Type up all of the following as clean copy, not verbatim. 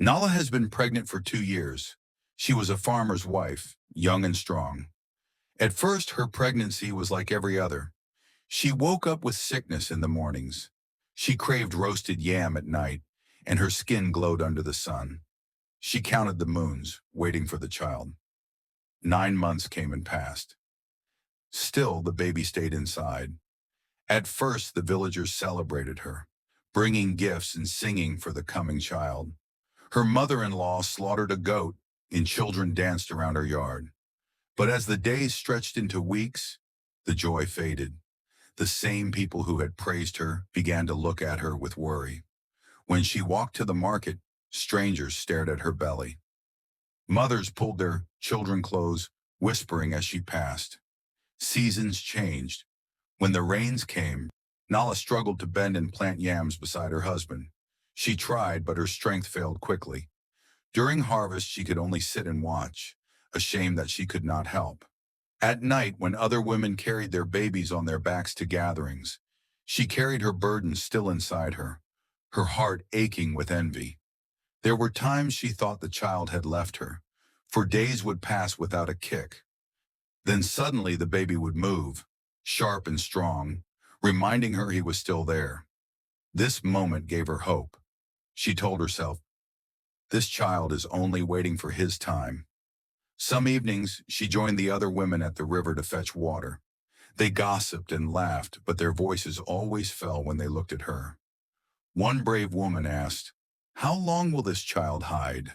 Nala has been pregnant for 2 years. She was a farmer's wife, young and strong. At first, her pregnancy was like every other. She woke up with sickness in the mornings. She craved roasted yam at night, and her skin glowed under the sun. She counted the moons, waiting for the child. 9 months came and passed. Still, the baby stayed inside. At first, the villagers celebrated her, bringing gifts and singing for the coming child. Her mother-in-law slaughtered a goat, and children danced around her yard. But as the days stretched into weeks, the joy faded. The same people who had praised her began to look at her with worry. When she walked to the market, strangers stared at her belly. Mothers pulled their children clothes, whispering as she passed. Seasons changed. When the rains came, Nala struggled to bend and plant yams beside her husband. She tried, but her strength failed quickly. During harvest, she could only sit and watch, ashamed that she could not help. At night, when other women carried their babies on their backs to gatherings, she carried her burden still inside her heart aching with envy. There were times she thought the child had left her, for days would pass without a kick. Then suddenly the baby would move, sharp and strong, reminding her he was still there. This moment gave her hope. She told herself, this child is only waiting for his time. Some evenings, she joined the other women at the river to fetch water. They gossiped and laughed, but their voices always fell when they looked at her. One brave woman asked, how long will this child hide?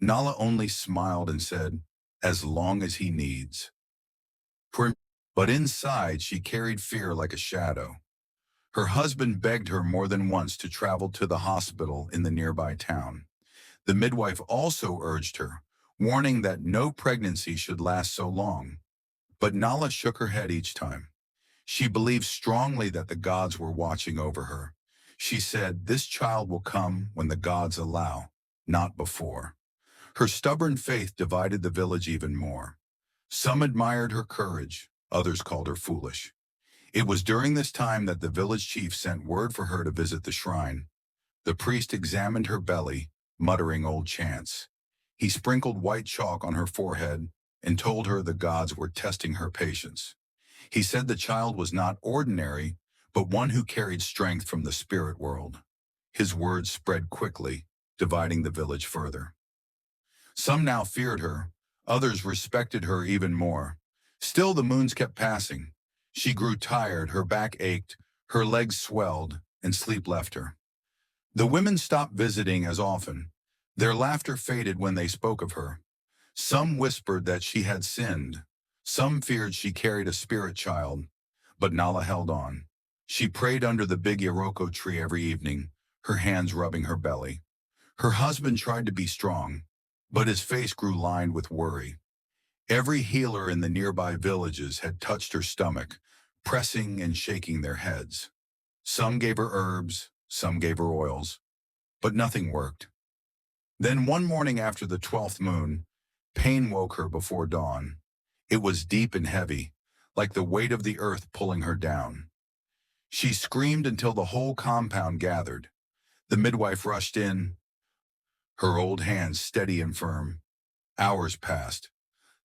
Nala only smiled and said, as long as he needs. But inside, she carried fear like a shadow. Her husband begged her more than once to travel to the hospital in the nearby town. The midwife also urged her, warning that no pregnancy should last so long. But Nala shook her head each time. She believed strongly that the gods were watching over her. She said, this child will come when the gods allow, not before. Her stubborn faith divided the village even more. Some admired her courage, others called her foolish. It was during this time that the village chief sent word for her to visit the shrine. The priest examined her belly, muttering old chants. He sprinkled white chalk on her forehead and told her the gods were testing her patience. He said the child was not ordinary, but one who carried strength from the spirit world. His words spread quickly, dividing the village further. Some now feared her, others respected her even more. Still the moons kept passing. She grew tired, her back ached, her legs swelled, and sleep left her. The women stopped visiting as often. Their laughter faded when they spoke of her. Some whispered that she had sinned. Some feared she carried a spirit child. But Nala held on. She prayed under the big Iroko tree every evening, her hands rubbing her belly. Her husband tried to be strong, but his face grew lined with worry. Every healer in the nearby villages had touched her stomach, pressing and shaking their heads. Some gave her herbs, some gave her oils, but nothing worked. Then one morning after the 12th moon, pain woke her before dawn. It was deep and heavy, like the weight of the earth pulling her down. She screamed until the whole compound gathered. The midwife rushed in, her old hands steady and firm. Hours passed.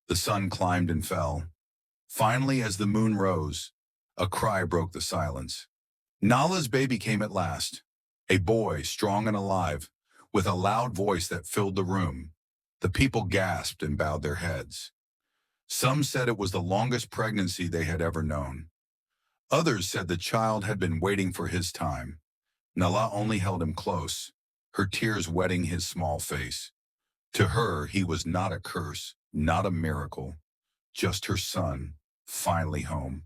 The sun climbed and fell. Finally, as the moon rose, a cry broke the silence. Nala's baby came at last, a boy strong and alive, with a loud voice that filled the room. The people gasped and bowed their heads. Some said it was the longest pregnancy they had ever known. Others said the child had been waiting for his time. Nala only held him close, her tears wetting his small face. To her, he was not a curse, not a miracle, just her son, finally home.